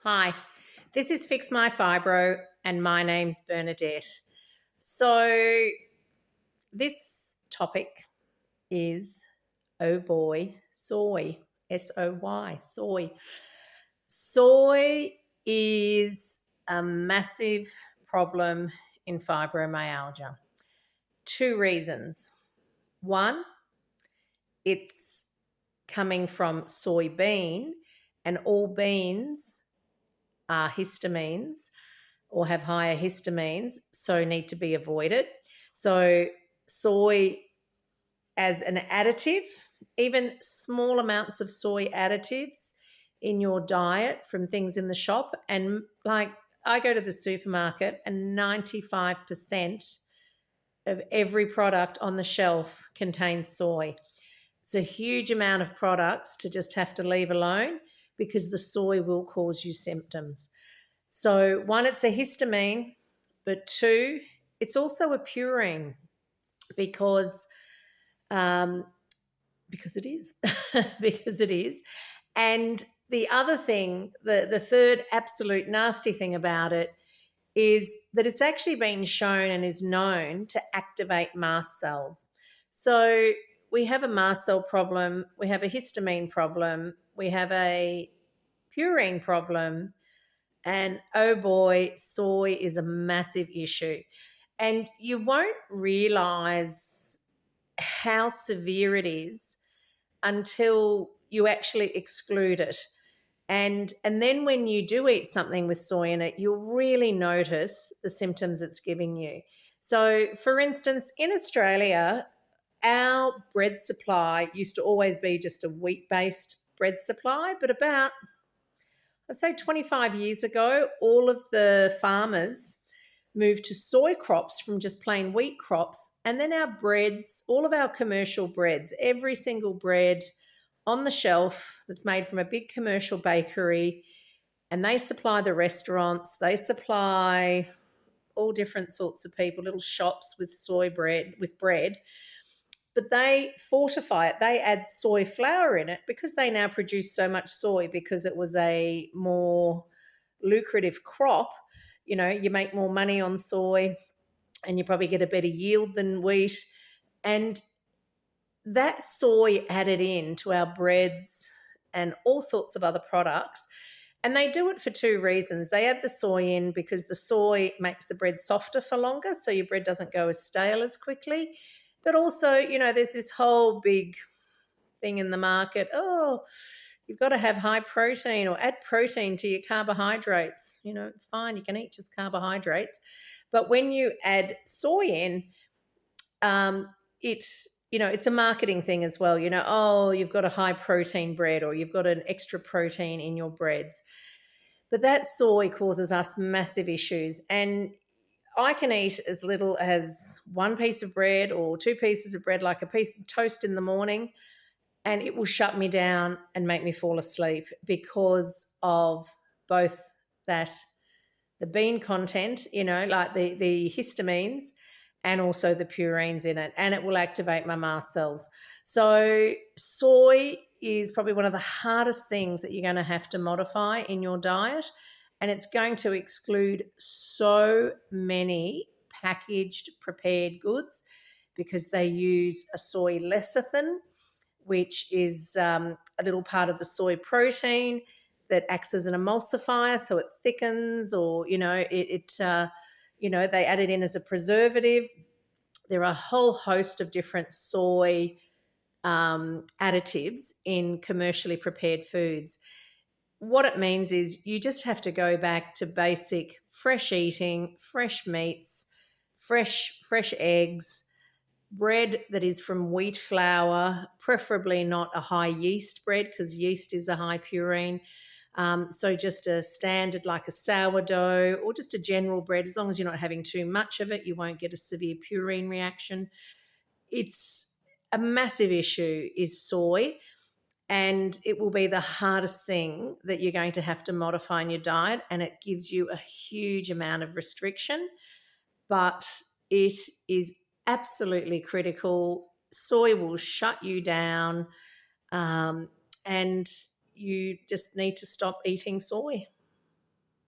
Hi, this is Fix My Fibro, and my name's Bernadette. So, this topic is oh boy, soy, soy, soy. Soy is a massive problem in fibromyalgia. Two reasons. One, it's coming from soybean, and all beans are histamines or have higher histamines, so need to be avoided. So, soy as an additive, even small amounts of soy additives in your diet from things in the shop. And like I go to the supermarket, and 95% of every product on the shelf contains soy. It's a huge amount of products to just have to leave alone because the soy will cause you symptoms. So, one, it's a histamine, but two, it's also a purine because um, because it is because it is. And the other thing, the third absolute nasty thing about it is that it's actually been shown and is known to activate mast cells. So we have a mast cell problem, we have a histamine problem, we have a purine problem, and oh boy, soy is a massive issue. And you won't realize how severe it is until you actually exclude it. And then when you do eat something with soy in it, you'll really notice the symptoms it's giving you. So, for instance, in Australia, our bread supply used to always be just a wheat-based bread supply, but about, I'd say 25 years ago, all of the farmers moved to soy crops from just plain wheat crops. And then our breads, all of our commercial breads, every single bread on the shelf that's made from a big commercial bakery, and they supply the restaurants, they supply all different sorts of people, little shops with soy bread, with bread, but they fortify it. They add soy flour in it because they now produce so much soy because it was a more lucrative crop. You know, you make more money on soy and you probably get a better yield than wheat. And that soy added in to our breads and all sorts of other products. And they do it for two reasons. They add the soy in because the soy makes the bread softer for longer, so your bread doesn't go as stale as quickly. But also, you know, there's this whole big thing in the market. Oh, you've got to have high protein or add protein to your carbohydrates. You know, it's fine. You can eat just carbohydrates. But when you add soy in, it it's a marketing thing as well. Oh, you've got a high protein bread or you've got an extra protein in your breads. But that soy causes us massive issues. And I can eat as little as one piece of bread or two pieces of bread, like a piece of toast in the morning, and it will shut me down and make me fall asleep because of both that, the bean content, like the histamines, and also the purines in it, and it will activate my mast cells. So soy is probably one of the hardest things that you're going to have to modify in your diet, and it's going to exclude so many packaged prepared goods because they use a soy lecithin, which is a little part of the soy protein that acts as an emulsifier, so it thickens, or they add it in as a preservative. There are a whole host of different soy additives in commercially prepared foods. What it means is you just have to go back to basic fresh eating, fresh meats, fresh eggs, bread that is from wheat flour, preferably not a high yeast bread because yeast is a high purine. So just a standard like a sourdough or just a general bread, as long as you're not having too much of it, you won't get a severe purine reaction. It's a massive issue is soy, and it will be the hardest thing that you're going to have to modify in your diet, and it gives you a huge amount of restriction, but it is absolutely critical. Soy will shut you down, and you just need to stop eating soy.